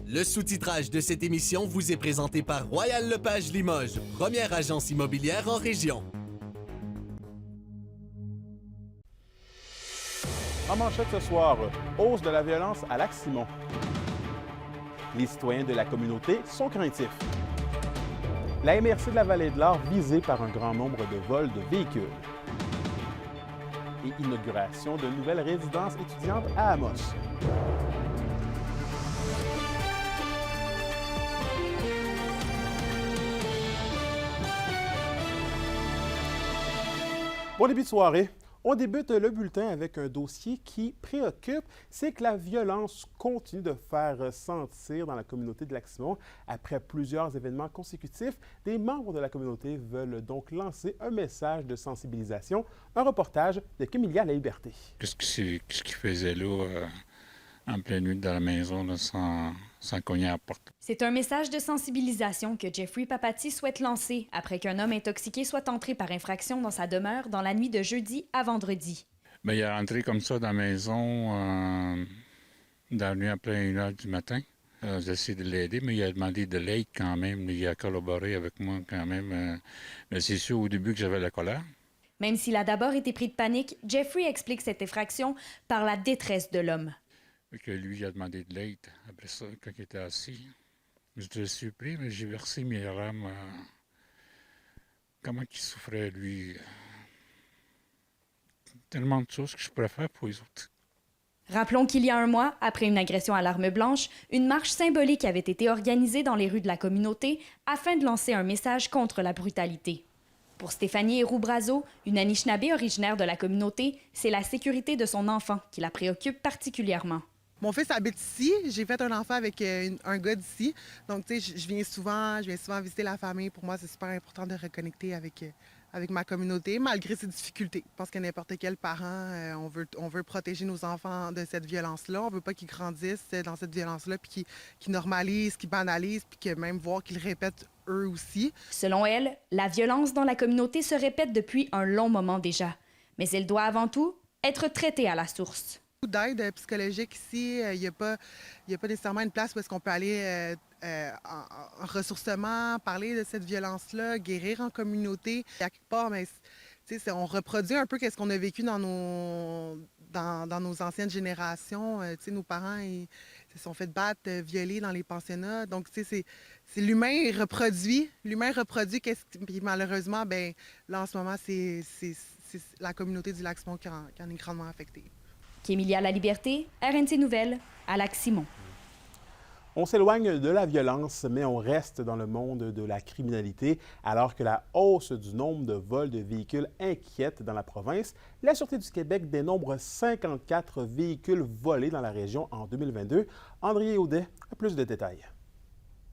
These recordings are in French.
Le sous-titrage de cette émission vous est présenté par Royal Lepage Limoges, première agence immobilière en région. En manchette ce soir, hausse de la violence à Lac-Simon. Les citoyens de la communauté sont craintifs. La MRC de la Vallée-de-l'Or visée par un grand nombre de vols de véhicules. Et inauguration de nouvelles résidences étudiantes à Amos. Bon début de soirée. On débute le bulletin avec un dossier qui préoccupe, c'est que la violence continue de faire sentir dans la communauté de Lac-Simon. Après plusieurs événements consécutifs, des membres de la communauté veulent donc lancer un message de sensibilisation. Un reportage de Kémilia La Liberté. Qu'est-ce qu'il faisait là, en pleine nuit dans la maison, là, sans cogner à la porte? C'est un message de sensibilisation que Jeffrey Papati souhaite lancer après qu'un homme intoxiqué soit entré par infraction dans sa demeure dans la nuit de jeudi à vendredi. Bien, il est rentré comme ça dans la maison, dans la nuit après 1h du matin. J'ai essayé de l'aider, mais il a demandé de l'aide quand même. Il a collaboré avec moi quand même. Mais c'est sûr au début que j'avais la colère. Même s'il a d'abord été pris de panique, Jeffrey explique cette effraction par la détresse de l'homme. Que lui, il a demandé de l'aide après ça, quand il était assis. Je te suis pris, mais j'ai versé mes larmes. Comment il souffrait, lui. Tellement de choses que je pourrais faire pour les autres. Rappelons qu'il y a un mois, après une agression à l'arme blanche, une marche symbolique avait été organisée dans les rues de la communauté afin de lancer un message contre la brutalité. Pour Stéphanie Héroux-Brazo, une Anishinaabe originaire de la communauté, c'est la sécurité de son enfant qui la préoccupe particulièrement. Mon fils habite ici. J'ai fait un enfant avec un gars d'ici. Donc, tu sais, je viens souvent visiter la famille. Pour moi, c'est super important de reconnecter avec ma communauté, malgré ses difficultés. Je pense que n'importe quel parent, on veut protéger nos enfants de cette violence-là. On veut pas qu'ils grandissent dans cette violence-là, puis qu'ils normalisent, qu'ils banalisent, puis que même voir qu'ils répètent eux aussi. Selon elle, la violence dans la communauté se répète depuis un long moment déjà. Mais elle doit avant tout être traitée à la source. D'aide psychologique ici. Il n'y a pas nécessairement une place où est-ce qu'on peut aller en ressourcement, parler de cette violence-là, guérir en communauté. À quelque part, mais, on reproduit un peu ce qu'on a vécu dans nos anciennes générations. Nos parents ils se sont fait battre, violer dans les pensionnats. Donc, c'est l'humain reproduit. L'humain reproduit. Puis malheureusement, ben là, en ce moment, c'est la communauté du Lac-Simon qui en est grandement affectée. Kémilia La Liberté, RNC Nouvelles, à Lac-Simon. On s'éloigne de la violence, mais on reste dans le monde de la criminalité. Alors que la hausse du nombre de vols de véhicules inquiète dans la province, la Sûreté du Québec dénombre 54 véhicules volés dans la région en 2022. André Audet a plus de détails.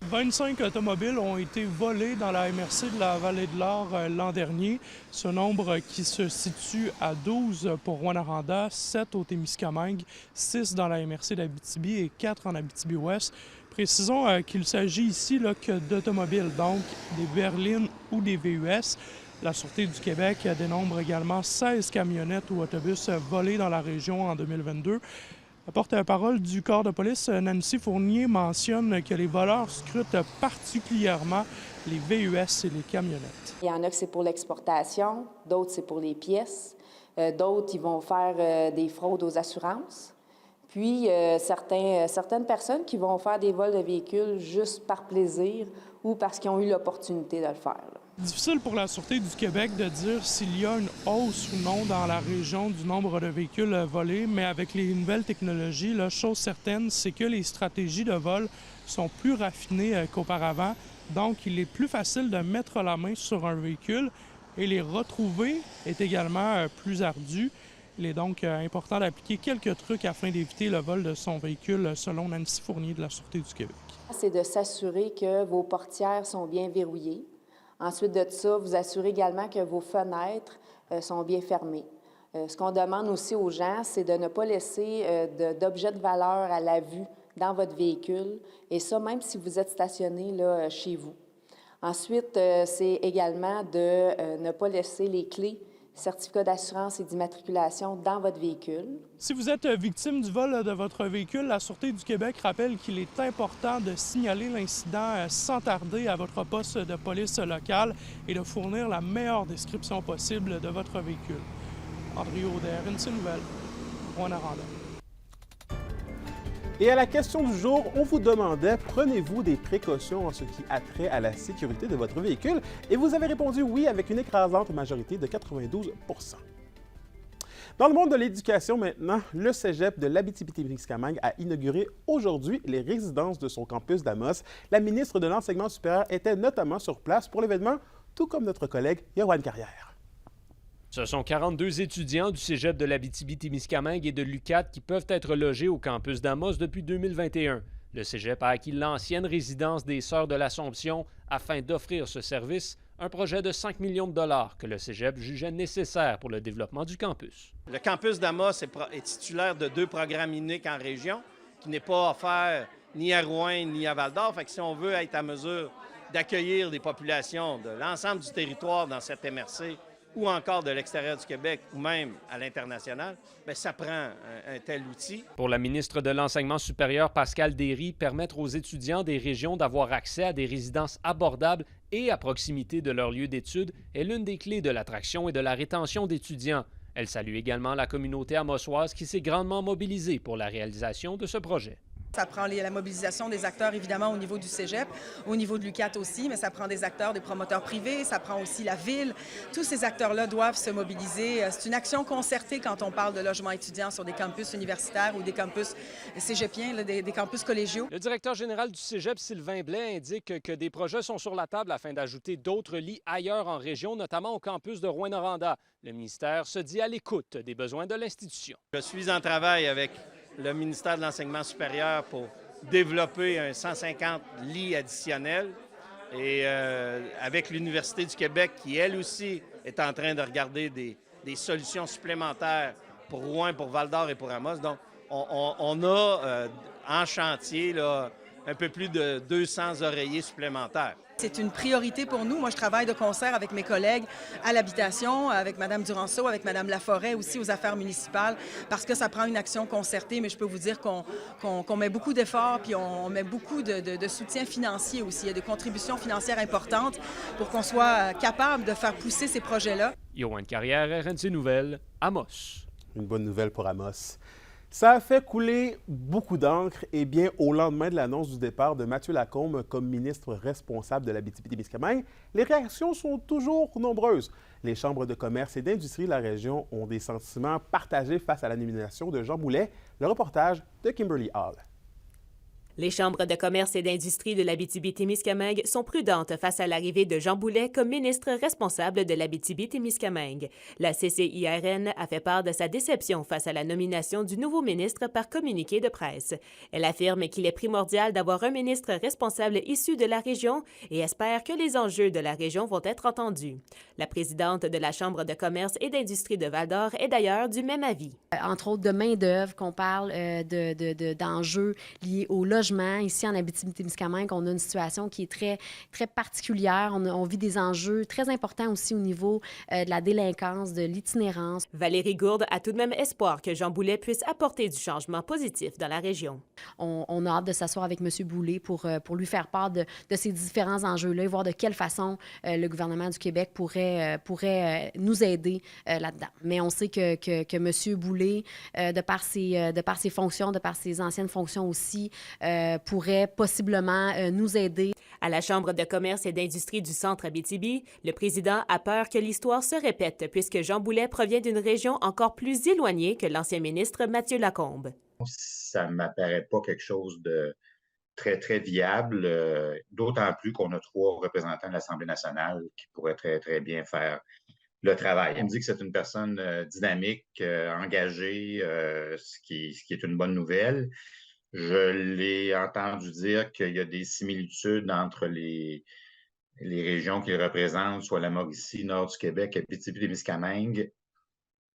25 automobiles ont été volés dans la MRC de la Vallée-de-l'Or l'an dernier. Ce nombre qui se situe à 12 pour Rouyn-Noranda, 7 au Témiscamingue, 6 dans la MRC d'Abitibi et 4 en Abitibi-Ouest. Précisons qu'il s'agit ici que d'automobiles, donc des berlines ou des VUS. La Sûreté du Québec dénombre également 16 camionnettes ou autobus volés dans la région en 2022. La porte-parole du corps de police, Nancy Fournier, mentionne que les voleurs scrutent particulièrement les VUS et les camionnettes. Il y en a que c'est pour l'exportation, d'autres c'est pour les pièces, d'autres ils vont faire des fraudes aux assurances. Puis certaines personnes qui vont faire des vols de véhicules juste par plaisir ou parce qu'ils ont eu l'opportunité de le faire. Difficile pour la Sûreté du Québec de dire s'il y a une hausse ou non dans la région du nombre de véhicules volés, mais avec les nouvelles technologies, la chose certaine, c'est que les stratégies de vol sont plus raffinées qu'auparavant. Donc, il est plus facile de mettre la main sur un véhicule et les retrouver est également plus ardu. Il est donc important d'appliquer quelques trucs afin d'éviter le vol de son véhicule, selon Nancy Fournier de la Sûreté du Québec. C'est de s'assurer que vos portières sont bien verrouillées. Ensuite de ça, vous assurez également que vos fenêtres sont bien fermées. Ce qu'on demande aussi aux gens, c'est de ne pas laisser d'objets de valeur à la vue dans votre véhicule, et ça même si vous êtes stationné là, chez vous. Ensuite, c'est également de ne pas laisser les clés certificat d'assurance et d'immatriculation dans votre véhicule. Si vous êtes victime du vol de votre véhicule, la Sûreté du Québec rappelle qu'il est important de signaler l'incident sans tarder à votre poste de police locale et de fournir la meilleure description possible de votre véhicule. André Auder, RNC Nouvelles, Rwanda. Et à la question du jour, on vous demandait, prenez-vous des précautions en ce qui a trait à la sécurité de votre véhicule? Et vous avez répondu oui avec une écrasante majorité de 92 %. Dans le monde de l'éducation maintenant, le cégep de l'Abitibi-Témiscamingue a inauguré aujourd'hui les résidences de son campus d'Amos. La ministre de l'Enseignement supérieur était notamment sur place pour l'événement, tout comme notre collègue Yoann Carrière. Ce sont 42 étudiants du cégep de l'Abitibi-Témiscamingue et de l'UQAT qui peuvent être logés au campus d'Amos depuis 2021. Le cégep a acquis l'ancienne résidence des Sœurs de l'Assomption afin d'offrir ce service, un projet de 5 millions de dollars que le cégep jugeait nécessaire pour le développement du campus. Le campus d'Amos est titulaire de 2 programmes uniques en région, qui n'est pas offert ni à Rouyn ni à Val-d'Or. Fait que si on veut être à mesure d'accueillir des populations de l'ensemble du territoire dans cette MRC, ou encore de l'extérieur du Québec, ou même à l'international, bien, ça prend un tel outil. Pour la ministre de l'Enseignement supérieur, Pascale Derry, permettre aux étudiants des régions d'avoir accès à des résidences abordables et à proximité de leur lieu d'études est l'une des clés de l'attraction et de la rétention d'étudiants. Elle salue également la communauté amossoise qui s'est grandement mobilisée pour la réalisation de ce projet. Ça prend la mobilisation des acteurs, évidemment, au niveau du cégep, au niveau de l'UQAT aussi, mais ça prend des acteurs, des promoteurs privés, ça prend aussi la ville. Tous ces acteurs-là doivent se mobiliser. C'est une action concertée quand on parle de logement étudiant sur des campus universitaires ou des campus cégepiens, là, des campus collégiaux. Le directeur général du cégep, Sylvain Blais, indique que des projets sont sur la table afin d'ajouter d'autres lits ailleurs en région, notamment au campus de Rouyn-Noranda. Le ministère se dit à l'écoute des besoins de l'institution. Je suis en travail avec le ministère de l'Enseignement supérieur pour développer un 150 lits additionnels et avec l'Université du Québec qui, elle aussi, est en train de regarder des solutions supplémentaires pour Rouyn, pour Val-d'Or et pour Amos. Donc, on a en chantier là, un peu plus de 200 oreillers supplémentaires. C'est une priorité pour nous. Moi, je travaille de concert avec mes collègues à l'habitation, avec Mme Duranceau, avec Mme Laforêt aussi aux affaires municipales, parce que ça prend une action concertée, mais je peux vous dire qu'on met beaucoup d'efforts, puis on met beaucoup de soutien financier aussi. Il y a des contributions financières importantes pour qu'on soit capable de faire pousser ces projets-là. Yoann Carrière, RNC Nouvelles, Amos. Une bonne nouvelle pour Amos. Ça a fait couler beaucoup d'encre. Eh bien, au lendemain de l'annonce du départ de Mathieu Lacombe comme ministre responsable de l'Abitibi-Témiscamingue, les réactions sont toujours nombreuses. Les chambres de commerce et d'industrie de la région ont des sentiments partagés face à la nomination de Jean Boulet. Le reportage de Kimberly Hall. Les chambres de commerce et d'industrie de l'Abitibi-Témiscamingue sont prudentes face à l'arrivée de Jean Boulet comme ministre responsable de l'Abitibi-Témiscamingue. La CCIRN a fait part de sa déception face à la nomination du nouveau ministre par communiqué de presse. Elle affirme qu'il est primordial d'avoir un ministre responsable issu de la région et espère que les enjeux de la région vont être entendus. La présidente de la Chambre de commerce et d'industrie de Val-d'Or est d'ailleurs du même avis. Entre autres, de main-d'œuvre, qu'on parle d'enjeux liés au logement. Ici, en Abitibi-Témiscamingue, on a une situation qui est très, très particulière. On vit des enjeux très importants aussi au niveau de la délinquance, de l'itinérance. Valérie Gourde a tout de même espoir que Jean Boulet puisse apporter du changement positif dans la région. On a hâte de s'asseoir avec M. Boulet pour lui faire part de ces différents enjeux-là et voir de quelle façon le gouvernement du Québec pourrait nous aider là-dedans. Mais on sait que M. Boulet, de par ses fonctions, de par ses anciennes fonctions aussi, pourrait possiblement nous aider. À la Chambre de commerce et d'industrie du Centre Abitibi, le président a peur que l'histoire se répète puisque Jean Boulet provient d'une région encore plus éloignée que l'ancien ministre Mathieu Lacombe. Ça ne m'apparaît pas quelque chose de très, très viable, d'autant plus qu'on a 3 représentants de l'Assemblée nationale qui pourraient très, très bien faire le travail. Elle me dit que c'est une personne dynamique, engagée, ce qui est une bonne nouvelle. Je l'ai entendu dire qu'il y a des similitudes entre les régions qu'il représente, soit la Mauricie, nord du Québec, Abitibi-Témiscamingue.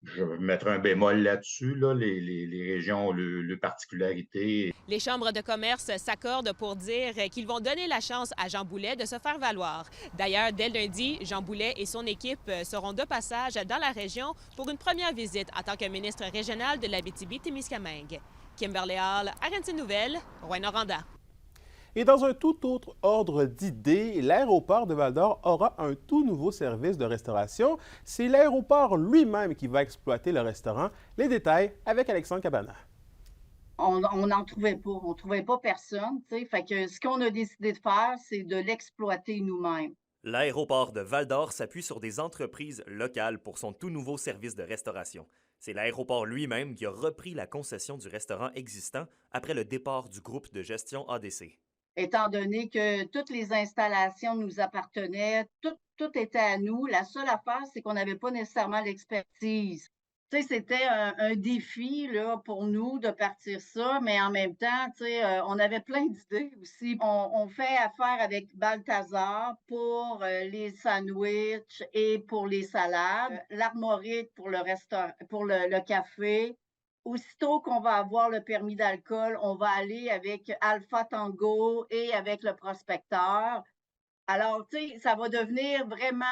Je mettrai un bémol là-dessus, là, les régions ont leurs particularités. Les chambres de commerce s'accordent pour dire qu'ils vont donner la chance à Jean Boulet de se faire valoir. D'ailleurs, dès lundi, Jean Boulet et son équipe seront de passage dans la région pour une première visite en tant que ministre régional de l'Abitibi-Témiscamingue. Kimberly Hall, RNC Nouvelles, Rouyn-Noranda. Et dans un tout autre ordre d'idées, l'aéroport de Val-d'Or aura un tout nouveau service de restauration. C'est l'aéroport lui-même qui va exploiter le restaurant. Les détails avec Alexandre Cabana. On n'en trouvait pas. On ne trouvait pas personne. Fait que ce qu'on a décidé de faire, c'est de l'exploiter nous-mêmes. L'aéroport de Val-d'Or s'appuie sur des entreprises locales pour son tout nouveau service de restauration. C'est l'aéroport lui-même qui a repris la concession du restaurant existant après le départ du groupe de gestion ADC. Étant donné que toutes les installations nous appartenaient, tout était à nous. La seule affaire, c'est qu'on n'avait pas nécessairement l'expertise. C'était un défi là, pour nous de partir ça, mais en même temps, on avait plein d'idées aussi. On fait affaire avec Balthazar pour les sandwichs et pour les salades, l'Armorique pour le restaurant, pour le café. Aussitôt qu'on va avoir le permis d'alcool, on va aller avec Alpha Tango et avec le prospecteur. Alors, ça va devenir vraiment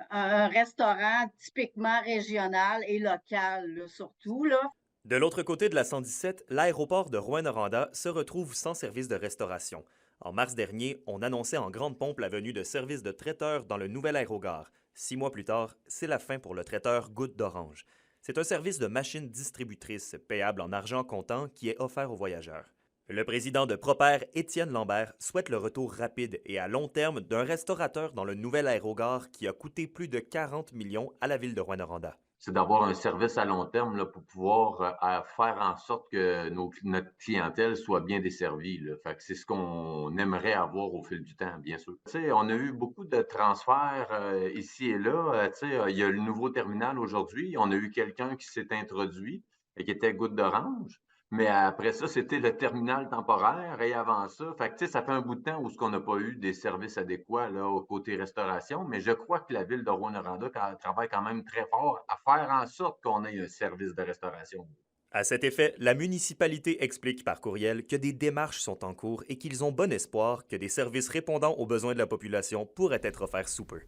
un restaurant typiquement régional et local, là, surtout, là. De l'autre côté de la 117, l'aéroport de Rouyn-Noranda se retrouve sans service de restauration. En mars dernier, on annonçait en grande pompe la venue de services de traiteurs dans le nouvel aérogare. 6 mois plus tard, c'est la fin pour le traiteur Goutte d'Orange. C'est un service de machine distributrice payable en argent comptant qui est offert aux voyageurs. Le président de Proper, Étienne Lambert, souhaite le retour rapide et à long terme d'un restaurateur dans le nouvel aérogare qui a coûté plus de 40 millions à la ville de Rouyn-Noranda. C'est d'avoir un service à long terme là, pour pouvoir faire en sorte que notre clientèle soit bien desservie. Là. Fait que c'est ce qu'on aimerait avoir au fil du temps, bien sûr. On a eu beaucoup de transferts ici et là. Il y a le nouveau terminal aujourd'hui. On a eu quelqu'un qui s'est introduit et qui était Goutte d'Orange. Mais après ça, c'était le terminal temporaire et avant ça, ça fait un bout de temps où on n'a pas eu des services adéquats là, au côté restauration, mais je crois que la ville de Rouyn-Noranda travaille quand même très fort à faire en sorte qu'on ait un service de restauration. À cet effet, la municipalité explique par courriel que des démarches sont en cours et qu'ils ont bon espoir que des services répondant aux besoins de la population pourraient être offerts sous peu.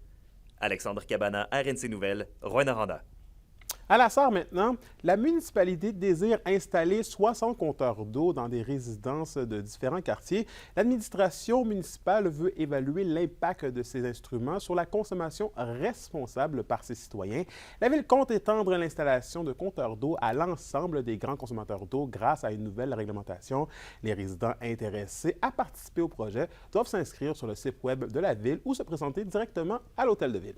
Alexandre Cabana, RNC Nouvelles, Rouyn-Noranda. À la Sarre maintenant, la municipalité désire installer 60 compteurs d'eau dans des résidences de différents quartiers. L'administration municipale veut évaluer l'impact de ces instruments sur la consommation responsable par ses citoyens. La ville compte étendre l'installation de compteurs d'eau à l'ensemble des grands consommateurs d'eau grâce à une nouvelle réglementation. Les résidents intéressés à participer au projet doivent s'inscrire sur le site web de la ville ou se présenter directement à l'hôtel de ville.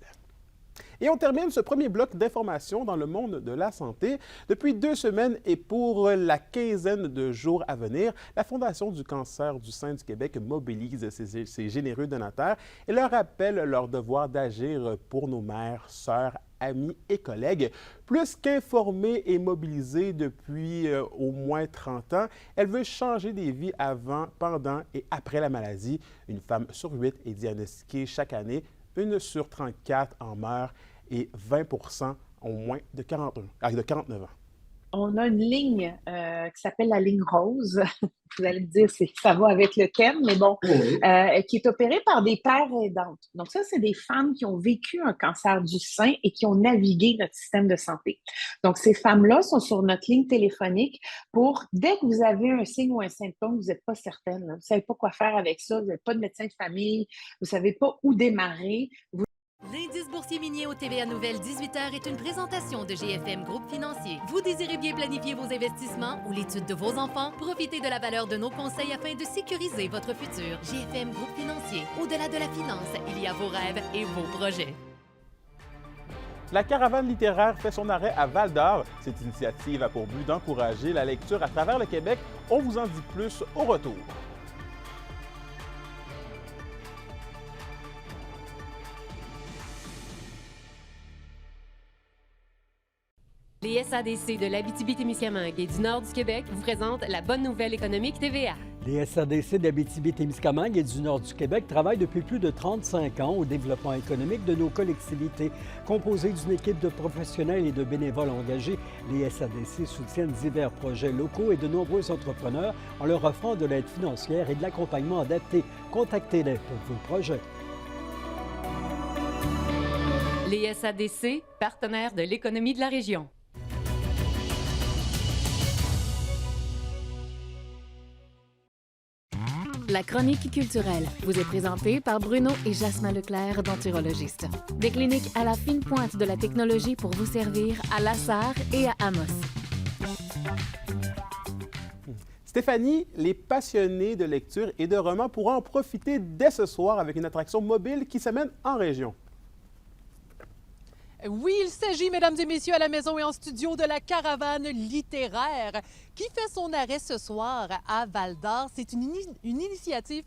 Et on termine ce premier bloc d'informations dans le monde de la santé. Depuis 2 semaines et pour la quinzaine de jours à venir, la Fondation du cancer du sein du Québec mobilise ses généreux donateurs et leur rappelle leur devoir d'agir pour nos mères, sœurs, amis et collègues. Plus qu'informée et mobilisée depuis au moins 30 ans, elle veut changer des vies avant, pendant et après la maladie. Une femme sur 8 est diagnostiquée chaque année. 1 sur 34 en meurt et 20% ont moins de 49 ans. On a une ligne qui s'appelle la ligne rose. Vous allez me dire, ça va avec le thème, mais bon, qui est opérée par des pères aidantes. Donc ça, c'est des femmes qui ont vécu un cancer du sein et qui ont navigué notre système de santé. Donc ces femmes-là sont sur notre ligne téléphonique pour, dès que vous avez un signe ou un symptôme, vous n'êtes pas certaine, là, vous ne savez pas quoi faire avec ça, vous n'avez pas de médecin de famille, vous ne savez pas où démarrer. L'indice boursier minier au TVA Nouvelle 18h est une présentation de GFM Groupe Financier. Vous désirez bien planifier vos investissements ou l'étude de vos enfants? Profitez de la valeur de nos conseils afin de sécuriser votre futur. GFM Groupe Financier. Au-delà de la finance, il y a vos rêves et vos projets. La caravane littéraire fait son arrêt à Val-d'Or. Cette initiative a pour but d'encourager la lecture à travers le Québec. On vous en dit plus au retour. Les SADC de l'Abitibi-Témiscamingue et du nord du Québec vous présentent la bonne nouvelle économique TVA. Les SADC d'Abitibi-Témiscamingue et du nord du Québec travaillent depuis plus de 35 ans au développement économique de nos collectivités. Composées d'une équipe de professionnels et de bénévoles engagés, les SADC soutiennent divers projets locaux et de nombreux entrepreneurs en leur offrant de l'aide financière et de l'accompagnement adapté. Contactez-les pour vos projets. Les SADC, partenaires de l'économie de la région. La chronique culturelle vous est présentée par Bruno et Jasmin Leclerc, denturologistes. Des cliniques à la fine pointe de la technologie pour vous servir à Lassar et à Amos. Stéphanie, les passionnés de lecture et de romans pourront en profiter dès ce soir avec une attraction mobile qui s'amène en région. Oui, il s'agit, mesdames et messieurs, à la maison et en studio, de la caravane littéraire qui fait son arrêt ce soir à Val-d'Or. C'est une initiative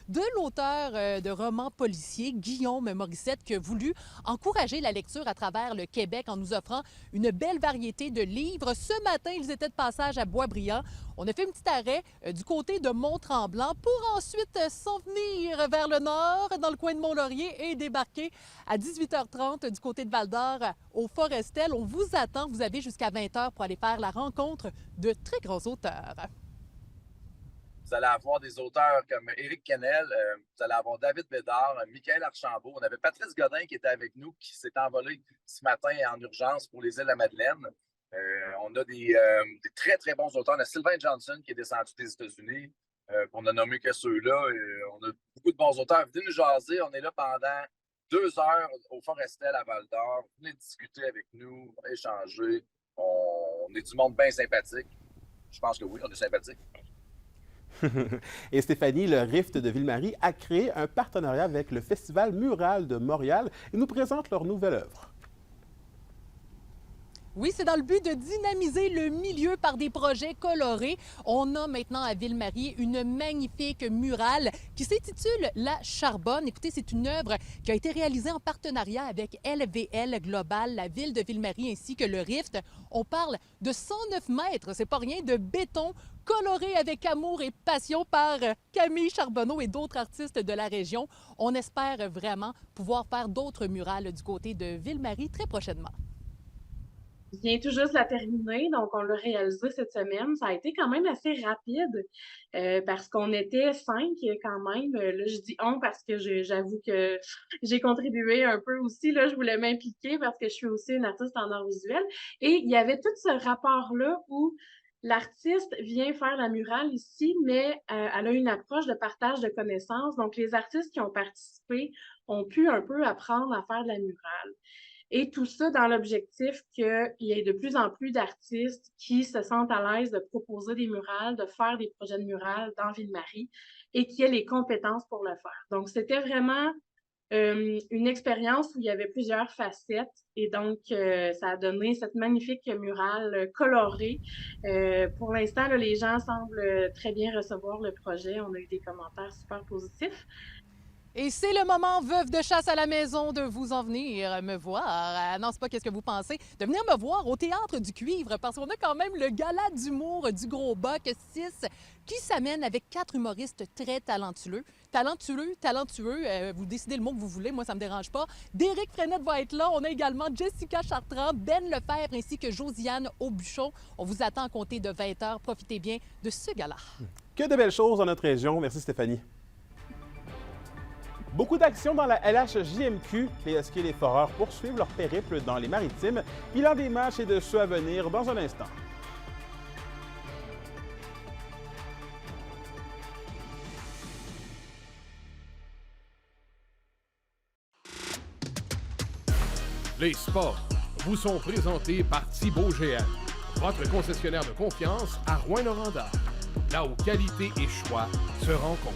de l'auteur de romans policiers, Guillaume Morissette, qui a voulu encourager la lecture à travers le Québec en nous offrant une belle variété de livres. Ce matin, ils étaient de passage à Boisbriand. On a fait un petit arrêt du côté de Mont-Tremblant pour ensuite s'en venir vers le nord, dans le coin de Mont-Laurier, et débarquer à 18h30 du côté de Val-d'Or au Forestel. On vous attend. Vous avez jusqu'à 20h pour aller faire la rencontre de très grands auteurs. Vous allez avoir des auteurs comme Éric Kennel, vous allez avoir David Bédard, Michael Archambault. On avait Patrice Godin qui était avec nous, qui s'est envolé ce matin en urgence pour les îles de la Madeleine. On a des très, très bons auteurs. On a Sylvain Johnson qui est descendu des États-Unis, pour ne nommer que ceux-là. On a beaucoup de bons auteurs. Venez nous jaser. On est là pendant 2 heures au Forestel à Val-d'Or. Venez discuter avec nous, échanger. On est du monde bien sympathique. Je pense que oui, on est sympathique. Et Stéphanie, le Rift de Ville-Marie a créé un partenariat avec le Festival Mural de Montréal et nous présente leur nouvelle œuvre. Oui, c'est dans le but de dynamiser le milieu par des projets colorés. On a maintenant à Ville-Marie une magnifique murale qui s'intitule La Charbonne. Écoutez, c'est une œuvre qui a été réalisée en partenariat avec LVL Global, la ville de Ville-Marie ainsi que le Rift. On parle de 109 mètres, c'est pas rien, de béton coloré avec amour et passion par Camille Charbonneau et d'autres artistes de la région. On espère vraiment pouvoir faire d'autres murales du côté de Ville-Marie très prochainement. Je viens tout juste de la terminer, donc on l'a réalisé cette semaine. Ça a été quand même assez rapide parce qu'on était 5 quand même. Là, je dis on parce que j'avoue que j'ai contribué un peu aussi. Là, je voulais m'impliquer parce que je suis aussi une artiste en art visuel. Et il y avait tout ce rapport-là où l'artiste vient faire la murale ici, mais elle a une approche de partage de connaissances. Donc, les artistes qui ont participé ont pu un peu apprendre à faire de la murale. Et tout ça dans l'objectif qu'il y ait de plus en plus d'artistes qui se sentent à l'aise de proposer des murales, de faire des projets de murales dans Ville-Marie et qui aient les compétences pour le faire. Donc, c'était vraiment une expérience où il y avait plusieurs facettes et donc ça a donné cette magnifique murale colorée. Pour l'instant, là, les gens semblent très bien recevoir le projet. On a eu des commentaires super positifs. Et c'est le moment, veuve de chasse à la maison, de vous en venir me voir. Non, c'est pas qu'est-ce que vous pensez. De venir me voir au Théâtre du Cuivre, parce qu'on a quand même le gala d'humour du Gros Boc 6 qui s'amène avec 4 humoristes très talentueux. Talentueux, vous décidez le mot que vous voulez, moi ça me dérange pas. Déric Frenette va être là. On a également Jessica Chartrand, Ben Lefebvre ainsi que Josiane Aubuchon. On vous attend à compter de 20h. Profitez bien de ce gala. Que de belles choses dans notre région. Merci Stéphanie. Beaucoup d'actions dans la LHJMQ. Les Huskies et les Foreurs poursuivent leur périple dans les Maritimes. Bilan des matchs et de ceux à venir dans un instant. Les sports vous sont présentés par Thibaut GM, votre concessionnaire de confiance à Rouyn-Noranda, là où qualité et choix se rencontrent.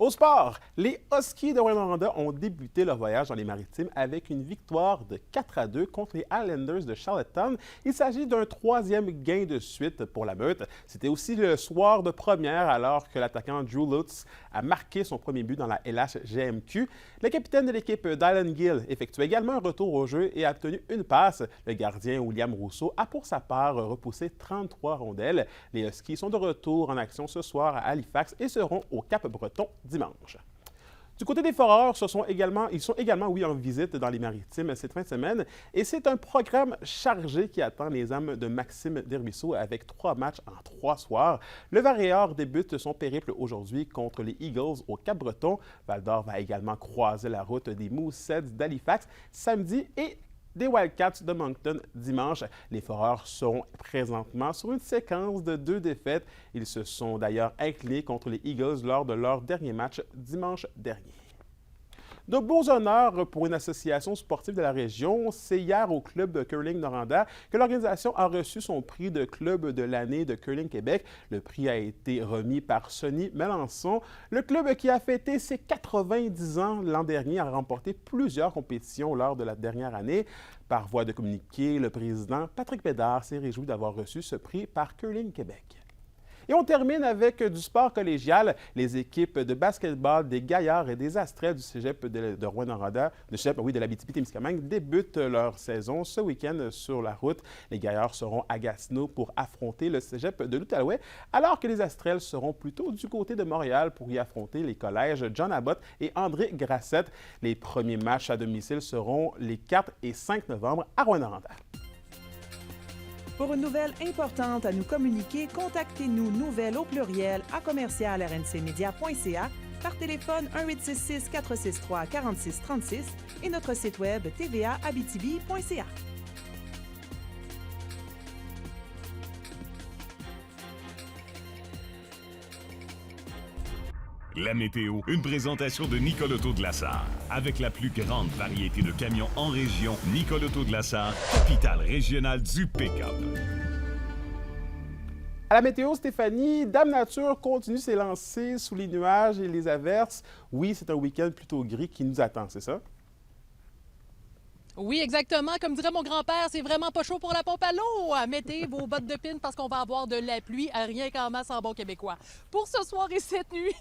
Au sport, les Huskies de Rwanda ont débuté leur voyage dans les Maritimes avec une victoire de 4-2 contre les Highlanders de Charlottetown. Il s'agit d'un 3e gain de suite pour la meute. C'était aussi le soir de première alors que l'attaquant Drew Lutz a marqué son premier but dans la LHGMQ. Le capitaine de l'équipe, Dylan Gill, effectue également un retour au jeu et a obtenu une passe. Le gardien William Rousseau a pour sa part repoussé 33 rondelles. Les Huskies sont de retour en action ce soir à Halifax et seront au Cap-Breton dimanche. Du côté des Foreurs, ils sont également en visite dans les Maritimes cette fin de semaine et c'est un programme chargé qui attend les hommes de Maxime Desruisseaux avec 3 matchs en 3 soirs. Le Varéor débute son périple aujourd'hui contre les Eagles au Cap-Breton. Val-d'Or va également croiser la route des Mooseheads d'Halifax samedi et des Wildcats de Moncton dimanche. Les Foreurs sont présentement sur une séquence de 2 défaites. Ils se sont d'ailleurs inclinés contre les Eagles lors de leur dernier match dimanche dernier. De beaux honneurs pour une association sportive de la région. C'est hier au Club Curling Noranda que l'organisation a reçu son prix de Club de l'année de Curling Québec. Le prix a été remis par Sonny Melançon. Le club qui a fêté ses 90 ans l'an dernier a remporté plusieurs compétitions lors de la dernière année. Par voie de communiqué, le président Patrick Bédard s'est réjoui d'avoir reçu ce prix par Curling Québec. Et on termine avec du sport collégial. Les équipes de basketball des Gaillards et des Astrels du cégep de Rouyn-Noranda, de l'Abitibi-Témiscamingue, débutent leur saison ce week-end sur la route. Les Gaillards seront à Gatineau pour affronter le cégep de l'Outaouais, alors que les Astrels seront plutôt du côté de Montréal pour y affronter les collèges John Abbott et André Grassette. Les premiers matchs à domicile seront les 4 et 5 novembre à Rouyn-Noranda. Pour une nouvelle importante à nous communiquer, contactez-nous nouvelles au pluriel à commercial-rncmedia.ca, par téléphone 1-866-463-4636 et notre site web tvaabitibi.ca. La météo, une présentation de Nicole Auto Glaçard. Avec la plus grande variété de camions en région, Nicole Auto Glaçard, capitale régionale du pick-up. À la météo, Stéphanie, Dame Nature continue ses lancées sous les nuages et les averses. Oui, c'est un week-end plutôt gris qui nous attend, c'est ça? Oui, exactement. Comme dirait mon grand-père, c'est vraiment pas chaud pour la pompe à l'eau. Mettez vos bottes de pin parce qu'on va avoir de la pluie, à rien qu'en masse en bon québécois. Pour ce soir et cette nuit,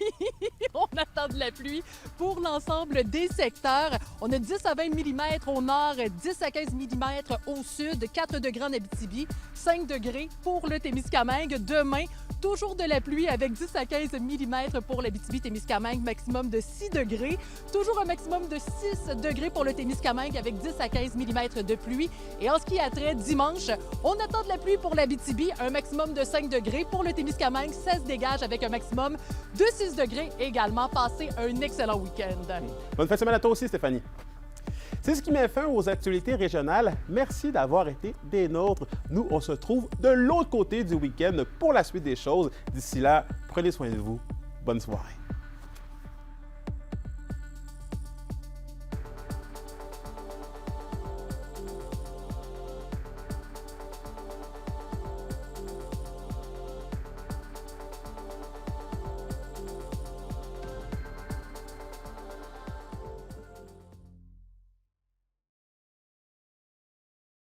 on attend de la pluie pour l'ensemble des secteurs. On a 10 à 20 mm au nord, 10 à 15 mm au sud, 4 degrés en Abitibi, 5 degrés pour le Témiscamingue. Demain, toujours de la pluie avec 10 à 15 mm pour l'Abitibi-Témiscamingue, maximum de 6 degrés. Toujours un maximum de 6 degrés pour le Témiscamingue avec 10 à 15 mm de pluie. Et en ce qui a trait dimanche, on attend de la pluie pour l'Abitibi, un maximum de 5 degrés. Pour le Témiscamingue, 16 dégage avec un maximum de 6 degrés. Également, passez un excellent week-end. Bonne fin de semaine à toi aussi, Stéphanie. C'est ce qui met fin aux actualités régionales. Merci d'avoir été des nôtres. Nous, on se retrouve de l'autre côté du week-end pour la suite des choses. D'ici là, prenez soin de vous. Bonne soirée.